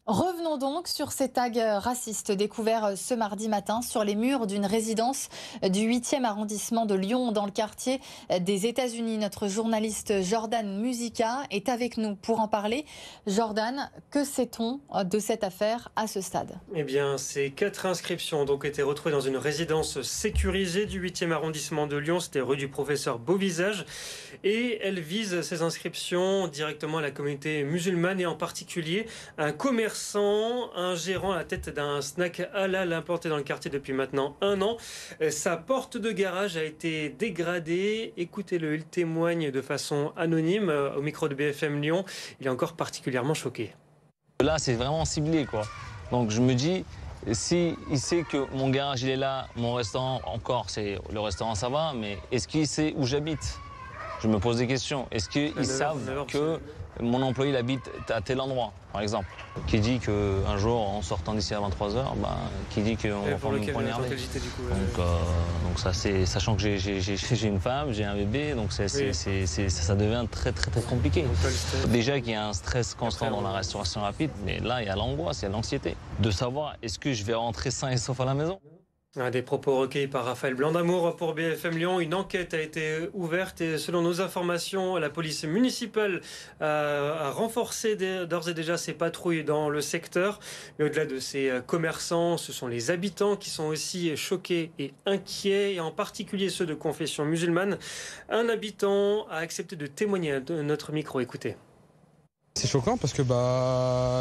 Revenons donc sur ces tags racistes découverts ce mardi matin sur les murs d'une résidence du 8e arrondissement de Lyon dans le quartier des États-Unis. Notre journaliste Jordan Musica est avec nous pour en parler. Jordan, que sait-on de cette affaire à ce stade? Eh bien, ces 4 inscriptions ont donc été retrouvées dans une résidence sécurisée du 8e arrondissement de Lyon. C'était rue du Professeur Beauvisage. Et elles visent, ces inscriptions, directement à la communauté musulmane et en particulier un commerçant, un gérant à la tête d'un snack halal implanté dans le quartier depuis maintenant 1 an. Sa porte de garage a été dégradée. Écoutez-le, il témoigne de façon anonyme au micro de BFM Lyon. Il est encore particulièrement choqué. Là, c'est vraiment ciblé, quoi. Donc je me dis, si il sait que mon garage il est là, mon restaurant encore, c'est le restaurant ça va, mais est-ce qu'il sait où j'habite? Je me pose des questions. Est-ce qu'ils savent que mon employé il habite à tel endroit, par exemple? Qui dit qu'un jour, en sortant d'ici à 23h, qui dit qu'on va pas me poignarder? Donc ça, c'est sachant que j'ai une femme, j'ai un bébé, donc ça devient très très très compliqué. Déjà qu'il y a un stress constant dans la restauration rapide, mais là il y a l'angoisse, il y a l'anxiété de savoir est-ce que je vais rentrer sain et sauf à la maison. Des propos recueillis par Raphaël Blanc-d'Amour pour BFM Lyon. Une enquête a été ouverte et selon nos informations, la police municipale a renforcé d'ores et déjà ses patrouilles dans le secteur. Mais au-delà de ces commerçants, ce sont les habitants qui sont aussi choqués et inquiets, et en particulier ceux de confession musulmane. Un habitant a accepté de témoigner à notre micro. Écoutez. C'est choquant parce que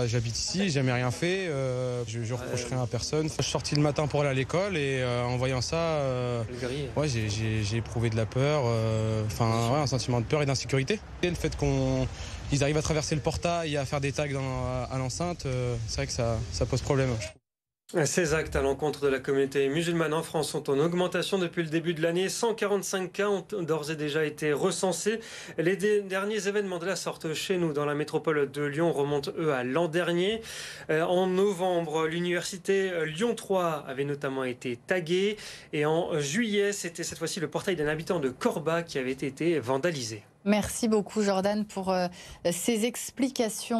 j'habite ici, j'ai jamais rien fait, je reproche rien à personne. Je suis sorti le matin pour aller à l'école et en voyant ça, ouais, j'ai éprouvé de la peur, un sentiment de peur et d'insécurité. Et le fait qu'ils arrivent à traverser le portail et à faire des tags à l'enceinte, c'est vrai que ça pose problème. Ces actes à l'encontre de la communauté musulmane en France sont en augmentation depuis le début de l'année. 145 cas ont d'ores et déjà été recensés. Les derniers événements de la sorte chez nous, dans la métropole de Lyon, remontent eux à l'an dernier. En novembre, l'université Lyon 3 avait notamment été taguée. Et en juillet, c'était cette fois-ci le portail d'un habitant de Corba qui avait été vandalisé. Merci beaucoup Jordan pour ces explications.